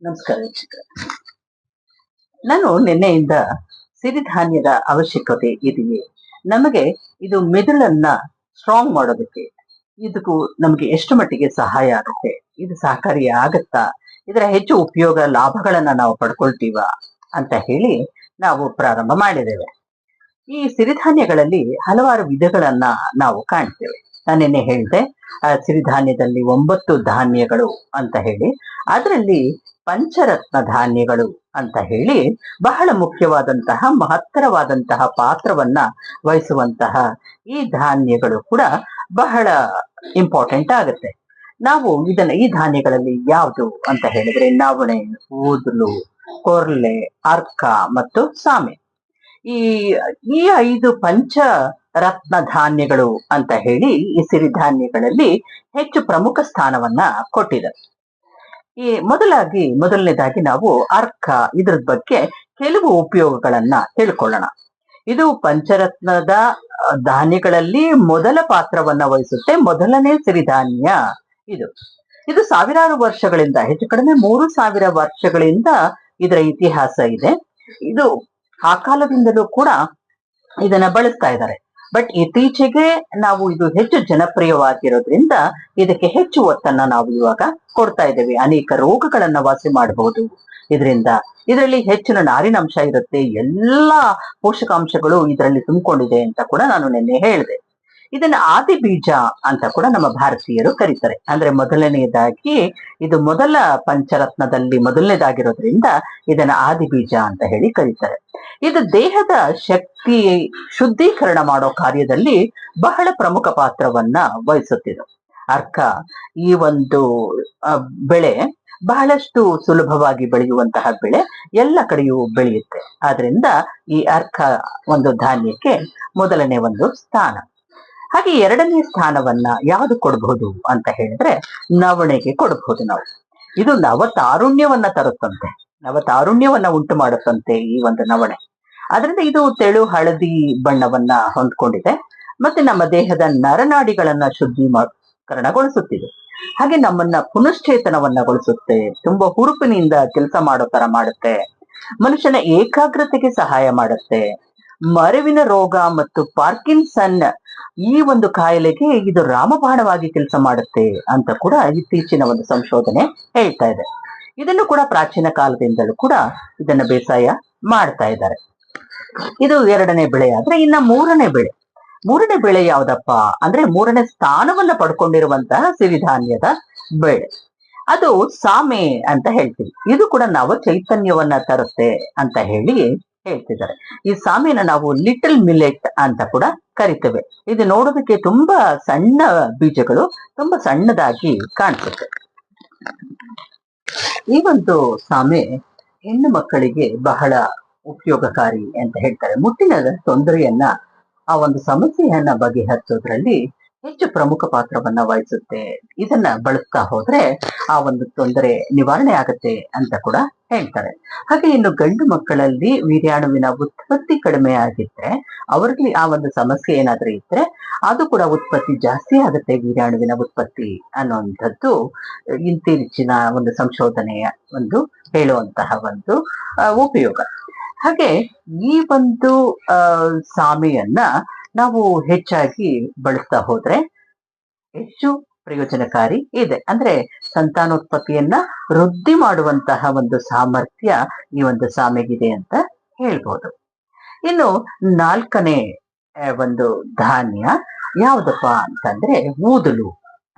ನಮಸ್ಕಾರ ವೀಕ್ಷಕರೇ. ನಾನು ನಿನ್ನೆಯಿಂದ ಸಿರಿಧಾನ್ಯದ ಅವಶ್ಯಕತೆ ಇದೆಯೇ, ನಮಗೆ ಇದು ಮೆದುಳನ್ನ ಸ್ಟ್ರಾಂಗ್ ಮಾಡೋದಕ್ಕೆ ಇದಕ್ಕೂ ನಮಗೆ ಎಷ್ಟು ಮಟ್ಟಿಗೆ ಸಹಾಯ ಆಗುತ್ತೆ, ಇದು ಸಹಕಾರಿ ಆಗತ್ತಾ, ಇದರ ಹೆಚ್ಚು ಉಪಯೋಗ ಲಾಭಗಳನ್ನ ನಾವು ಪಡ್ಕೊಳ್ತೀವ ಅಂತ ಹೇಳಿ ನಾವು ಪ್ರಾರಂಭ ಮಾಡಿದ್ದೇವೆ. ಈ ಸಿರಿಧಾನ್ಯಗಳಲ್ಲಿ ಹಲವಾರು ವಿಧಗಳನ್ನ ನಾವು ಕಾಣ್ತೇವೆ. ನಾನು ನಿನ್ನೆ ಹೇಳಿದೆ ಸಿರಿಧಾನ್ಯದಲ್ಲಿ 9 ಧಾನ್ಯಗಳು ಅಂತ ಹೇಳಿ, ಅದರಲ್ಲಿ ಪಂಚರತ್ನ ಧಾನ್ಯಗಳು ಅಂತ ಹೇಳಿ ಬಹಳ ಮುಖ್ಯವಾದಂತಹ ಮಹತ್ತರವಾದಂತಹ ಪಾತ್ರವನ್ನ ವಹಿಸುವಂತಹ ಈ ಧಾನ್ಯಗಳು ಕೂಡ ಬಹಳ ಇಂಪಾರ್ಟೆಂಟ್ ಆಗುತ್ತೆ. ನಾವು ಈ ಧಾನ್ಯಗಳಲ್ಲಿ ಯಾವುದು ಅಂತ ಹೇಳಿದ್ರೆ ನವಣೆ, ಊದಲು, ಕೊರ್ಲೆ, ಅರ್ಕ ಮತ್ತು ಸಾಮೆ. ಈ ಈ 5 ಪಂಚ ರತ್ನ ಧಾನ್ಯಗಳು ಅಂತ ಹೇಳಿ ಈ ಸಿರಿಧಾನ್ಯಗಳಲ್ಲಿ ಹೆಚ್ಚು ಪ್ರಮುಖ ಸ್ಥಾನವನ್ನ ಕೊಟ್ಟಿದೆ. ಈ ಮೊದಲನೇದಾಗಿ ನಾವು ಅರ್ಕ, ಇದ್ರ ಬಗ್ಗೆ ಕೆಲವು ಉಪಯೋಗಗಳನ್ನ ತಿಳ್ಕೊಳ್ಳೋಣ. ಇದು ಪಂಚರತ್ನದ ಧಾನ್ಯಗಳಲ್ಲಿ ಮೊದಲ ಪಾತ್ರವನ್ನ ವಹಿಸುತ್ತೆ. ಮೊದಲನೇ ಸಿರಿಧಾನ್ಯ ಇದು. ಇದು ಸಾವಿರಾರು ವರ್ಷಗಳಿಂದ, ಹೆಚ್ಚು ಕಡಿಮೆ 3000 ವರ್ಷಗಳಿಂದ ಇದರ ಇತಿಹಾಸ ಇದೆ. ಇದು ಆ ಕಾಲದಿಂದಲೂ ಕೂಡ ಇದನ್ನ ಬಳಸ್ತಾ ಇದ್ದಾರೆ. ಬಟ್ ಇತ್ತೀಚೆಗೆ ನಾವು ಇದು ಹೆಚ್ಚು ಜನಪ್ರಿಯವಾಗಿರೋದ್ರಿಂದ ಇದಕ್ಕೆ ಹೆಚ್ಚು ಒತ್ತನ್ನ ನಾವು ಇವಾಗ ಕೊಡ್ತಾ ಇದ್ದೇವೆ. ಅನೇಕ ರೋಗಗಳನ್ನ ವಾಸಿ ಮಾಡಬಹುದು ಇದರಲ್ಲಿ ಹೆಚ್ಚಿನ ನಾರಿನಂಶ ಇರುತ್ತೆ, ಎಲ್ಲಾ ಪೋಷಕಾಂಶಗಳು ಇದರಲ್ಲಿ ತುಂಬಿಕೊಂಡಿದೆ ಅಂತ ಕೂಡ ನಾನು ನಿನ್ನೆ ಹೇಳಿದೆ. ಇದನ್ನ ಆದಿ ಬೀಜ ಅಂತ ಕೂಡ ನಮ್ಮ ಭಾರತೀಯರು ಕರೀತಾರೆ. ಅಂದ್ರೆ ಮೊದಲನೆಯದಾಗಿ ಇದು ಮೊದಲ ಪಂಚರತ್ನದಲ್ಲಿ ಮೊದಲನೇದಾಗಿರೋದ್ರಿಂದ ಇದನ್ನ ಆದಿ ಬೀಜ ಅಂತ ಹೇಳಿ ಕರೀತಾರೆ. ಇದು ದೇಹದ ಶಕ್ತಿ ಶುದ್ಧೀಕರಣ ಮಾಡೋ ಕಾರ್ಯದಲ್ಲಿ ಬಹಳ ಪ್ರಮುಖ ಪಾತ್ರವನ್ನ ವಹಿಸುತ್ತಿದೆ. ಅರ್ಕ ಈ ಒಂದು ಬೆಳೆ ಬಹಳಷ್ಟು ಸುಲಭವಾಗಿ ಬೆಳೆಯುವಂತಹ ಬೆಳೆ, ಎಲ್ಲ ಕಡೆಯೂ ಬೆಳೆಯುತ್ತೆ. ಆದ್ರಿಂದ ಈ ಅರ್ಕ ಒಂದು ಧಾನ್ಯಕ್ಕೆ ಮೊದಲನೇ ಒಂದು ಸ್ಥಾನ. ಹಾಗೆ ಎರಡನೇ ಸ್ಥಾನವನ್ನ ಯಾವುದು ಕೊಡಬಹುದು ಅಂತ ಹೇಳಿದ್ರೆ ನವಣೆಗೆ ಕೊಡಬಹುದು ನಾವು. ಇದು ನವತಾರುಣ್ಯವನ್ನ ತರುತ್ತಂತೆ, ನವತಾರುಣ್ಯವನ್ನ ಉಂಟು ಮಾಡುತ್ತಂತೆ ಈ ಒಂದು ನವಣೆ. ಅದರಿಂದ ಇದು ತೆಳು ಹಳದಿ ಬಣ್ಣವನ್ನ ಹೊಂದ್ಕೊಂಡಿದೆ. ಮತ್ತೆ ನಮ್ಮ ದೇಹದ ನರನಾಡಿಗಳನ್ನ ಶುದ್ಧೀಕರಣಗೊಳಿಸುತ್ತಿದೆ. ಹಾಗೆ ನಮ್ಮನ್ನ ಪುನಶ್ಚೇತನವನ್ನಗೊಳಿಸುತ್ತೆ, ತುಂಬಾ ಹುರುಪಿನಿಂದ ಕೆಲಸ ಮಾಡೋ ತರ ಮಾಡುತ್ತೆ, ಮನುಷ್ಯನ ಏಕಾಗ್ರತೆಗೆ ಸಹಾಯ ಮಾಡುತ್ತೆ, ಮರೆವಿನ ರೋಗ ಮತ್ತು ಪಾರ್ಕಿನ್ಸನ್ ಈ ಒಂದು ಕಾಯಿಲೆಗೆ ಇದು ರಾಮಬಾಣವಾಗಿ ಕೆಲಸ ಮಾಡುತ್ತೆ ಅಂತ ಕೂಡ ಇತ್ತೀಚಿನ ಒಂದು ಸಂಶೋಧನೆ ಹೇಳ್ತಾ ಇದೆ. ಇದನ್ನು ಕೂಡ ಪ್ರಾಚೀನ ಕಾಲದಿಂದಲೂ ಕೂಡ ಇದನ್ನ ಬೇಸಾಯ ಮಾಡ್ತಾ ಇದ್ದಾರೆ. ಇದು ಎರಡನೇ ಬೆಳೆ. ಆದ್ರೆ ಇನ್ನ ಮೂರನೇ ಬೆಳೆ ಯಾವ್ದಪ್ಪ ಅಂದ್ರೆ ಮೂರನೇ ಸ್ಥಾನವನ್ನ ಪಡ್ಕೊಂಡಿರುವಂತಹ ಸಿರಿಧಾನ್ಯದ ಬೆಳೆ, ಅದು ಸಾಮೆ ಅಂತ ಹೇಳ್ತೀವಿ. ಇದು ಕೂಡ ನವ ಚೈತನ್ಯವನ್ನ ತರುತ್ತೆ ಅಂತ ಹೇಳಿ ಹೇಳ್ತಿದ್ದಾರೆ. ಈ ಸಾಮೆನ ನಾವು ಲಿಟಲ್ ಮಿಲೆಟ್ ಅಂತ ಕೂಡ ಕರಿತೇವೆ. ಇದು ನೋಡೋದಕ್ಕೆ ತುಂಬಾ ಸಣ್ಣ ಬೀಜಗಳು, ತುಂಬಾ ಸಣ್ಣದಾಗಿ ಕಾಣಿಸುತ್ತೆ. ಈ ಒಂದು ಸಾಮೆ ಹೆಣ್ಣು ಮಕ್ಕಳಿಗೆ ಬಹಳ ಉಪಯೋಗಕಾರಿ ಅಂತ ಹೇಳ್ತಾರೆ. ಮುಟ್ಟಿನ ತೊಂದರೆಯನ್ನ, ಆ ಒಂದು ಸಮಸ್ಯೆಯನ್ನ ಬಗೆಹರಿಸೋದ್ರಲ್ಲಿ ಹೆಚ್ಚು ಪ್ರಮುಖ ಪಾತ್ರವನ್ನ ವಹಿಸುತ್ತೆ. ಇದನ್ನ ಬಳಸ್ತಾ ಹೋದ್ರೆ ಆ ಒಂದು ತೊಂದರೆ ನಿವಾರಣೆ ಆಗತ್ತೆ ಅಂತ ಕೂಡ ಹೇಳ್ತಾರೆ. ಹಾಗೆ ಇನ್ನು ಗಂಡು ಮಕ್ಕಳಲ್ಲಿ ವೀರ್ಯಾಣುವಿನ ಉತ್ಪತ್ತಿ ಕಡಿಮೆ ಆಗಿದ್ರೆ, ಅವ್ರಿಗೆ ಆ ಒಂದು ಸಮಸ್ಯೆ ಏನಾದ್ರೂ ಇದ್ರೆ ಅದು ಕೂಡ ಉತ್ಪತ್ತಿ ಜಾಸ್ತಿ ಆಗುತ್ತೆ, ವೀರ್ಯಾಣುವಿನ ಉತ್ಪತ್ತಿ ಅನ್ನುವಂಥದ್ದು ಇತ್ತೀಚಿನ ಒಂದು ಸಂಶೋಧನೆಯ ಒಂದು ಹೇಳುವಂತಹ ಒಂದು ಉಪಯೋಗ. ಹಾಗೆ ಈ ಒಂದು ಸಾಮೆಯನ್ನ ನಾವು ಹೆಚ್ಚಾಗಿ ಬಳಸ್ತಾ ಹೋದ್ರೆ ಹೆಚ್ಚು ಪ್ರಯೋಜನಕಾರಿ ಇದೆ. ಅಂದ್ರೆ ಸಂತಾನೋತ್ಪತ್ತಿಯನ್ನ ವೃದ್ಧಿ ಮಾಡುವಂತಹ ಒಂದು ಸಾಮರ್ಥ್ಯ ಈ ಒಂದು ಸಾಮೆಗಿದೆ ಅಂತ ಹೇಳ್ಬೋದು. ಇನ್ನು ನಾಲ್ಕನೇ ಒಂದು ಧಾನ್ಯ ಯಾವ್ದಪ್ಪ ಅಂತಂದ್ರೆ ಊದಲು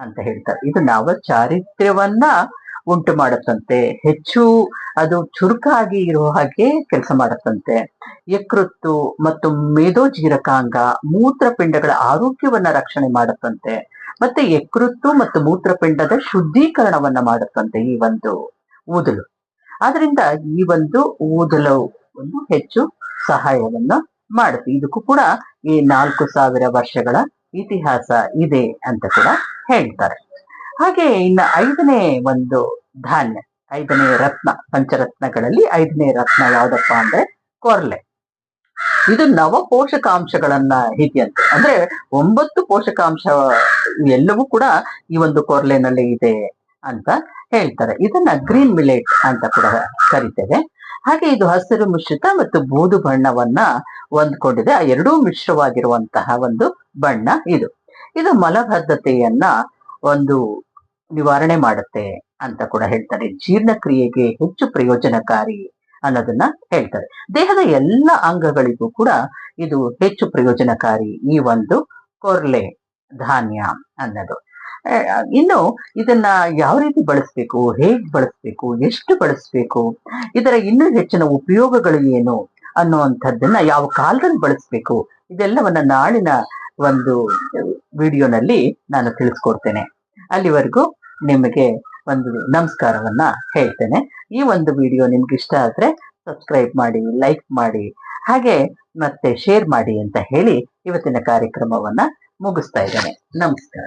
ಅಂತ ಹೇಳ್ತಾರೆ. ಇದು ನವ ಚಾರಿತ್ರ್ಯವನ್ನ ಉಂಟು ಮಾಡುತ್ತಂತೆ, ಹೆಚ್ಚು ಅದು ಚುರುಕಾಗಿ ಇರುವ ಹಾಗೆ ಕೆಲಸ ಮಾಡುತ್ತಂತೆ. ಯಕೃತ್ತು ಮತ್ತು ಮೇದೋಜೀರಕಾಂಗ, ಮೂತ್ರಪಿಂಡಗಳ ಆರೋಗ್ಯವನ್ನ ರಕ್ಷಣೆ ಮಾಡುತ್ತಂತೆ. ಮತ್ತೆ ಯಕೃತ್ತು ಮತ್ತು ಮೂತ್ರಪಿಂಡದ ಶುದ್ಧೀಕರಣವನ್ನ ಮಾಡುತ್ತಂತೆ ಈ ಒಂದು ಊದಲು. ಆದ್ರಿಂದ ಈ ಒಂದು ಊದಲು ಒಂದು ಹೆಚ್ಚು ಸಹಾಯವನ್ನ ಮಾಡುತ್ತೆ. ಇದಕ್ಕೂ ಕೂಡ ಈ 4000 ವರ್ಷಗಳ ಇತಿಹಾಸ ಇದೆ ಅಂತ ಕೂಡ ಹೇಳ್ತಾರೆ. ಹಾಗೆ ಇನ್ನು ಐದನೇ ಒಂದು ಧಾನ್ಯ, ಐದನೇ ರತ್ನ, ಪಂಚರತ್ನಗಳಲ್ಲಿ ಐದನೇ ರತ್ನ ಯಾವ್ದಪ್ಪ ಅಂದ್ರೆ ಕೊರ್ಲೆ. ಇದು ನವ ಪೋಷಕಾಂಶಗಳನ್ನ ಹಿಡಿಯಂತೆ. ಅಂದ್ರೆ 9 ಪೋಷಕಾಂಶ ಎಲ್ಲವೂ ಕೂಡ ಈ ಒಂದು ಕೊರ್ಲೆನಲ್ಲಿ ಇದೆ ಅಂತ ಹೇಳ್ತಾರೆ. ಇದನ್ನ ಗ್ರೀನ್ ಮಿಲೆಟ್ ಅಂತ ಕೂಡ ಕರಿತೇವೆ. ಹಾಗೆ ಇದು ಹಸಿರು ಮಿಶ್ರಿತ ಮತ್ತು ಬೂದು ಬಣ್ಣವನ್ನ ಹೊಂದ್ಕೊಂಡಿದೆ. ಆ ಎರಡೂ ಮಿಶ್ರವಾಗಿರುವಂತಹ ಒಂದು ಬಣ್ಣ ಇದು. ಇದು ಮಲಬದ್ಧತೆಯನ್ನ ಒಂದು ನಿವಾರಣೆ ಮಾಡುತ್ತೆ ಅಂತ ಕೂಡ ಹೇಳ್ತಾರೆ. ಜೀರ್ಣಕ್ರಿಯೆಗೆ ಹೆಚ್ಚು ಪ್ರಯೋಜನಕಾರಿ ಅನ್ನೋದನ್ನ ಹೇಳ್ತಾರೆ. ದೇಹದ ಎಲ್ಲ ಅಂಗಗಳಿಗೂ ಕೂಡ ಇದು ಹೆಚ್ಚು ಪ್ರಯೋಜನಕಾರಿ ಈ ಒಂದು ಕೊರ್ಲೆ ಧಾನ್ಯ ಅನ್ನೋದು. ಇನ್ನು ಇದನ್ನ ಯಾವ ರೀತಿ ಬಳಸ್ಬೇಕು, ಹೇಗ್ ಬಳಸ್ಬೇಕು, ಎಷ್ಟು ಬಳಸ್ಬೇಕು, ಇದರ ಇನ್ನೂ ಹೆಚ್ಚಿನ ಉಪಯೋಗಗಳು ಏನು ಅನ್ನುವಂಥದ್ದನ್ನ ಯಾವ ಕಾಲದಲ್ಲಿ ಬಳಸ್ಬೇಕು, ಇದೆಲ್ಲವನ್ನ ನಾಳಿನ ಒಂದು ವಿಡಿಯೋನಲ್ಲಿ ನಾನು ತಿಳಿಸ್ಕೊಡ್ತೇನೆ. ಅಲ್ಲಿವರೆಗೂ ನಿಮಗೆ ಒಂದು ನಮಸ್ಕಾರವನ್ನ ಹೇಳ್ತೇನೆ. ಈ ಒಂದು ವಿಡಿಯೋ ನಿಮ್ಗೆ ಇಷ್ಟ ಆದ್ರೆ ಸಬ್ಸ್ಕ್ರೈಬ್ ಮಾಡಿ, ಲೈಕ್ ಮಾಡಿ, ಹಾಗೆ ಮತ್ತೆ ಶೇರ್ ಮಾಡಿ ಅಂತ ಹೇಳಿ ಇವತ್ತಿನ ಕಾರ್ಯಕ್ರಮವನ್ನ ಮುಗಿಸ್ತಾ ಇದ್ದೇನೆ. ನಮಸ್ಕಾರ.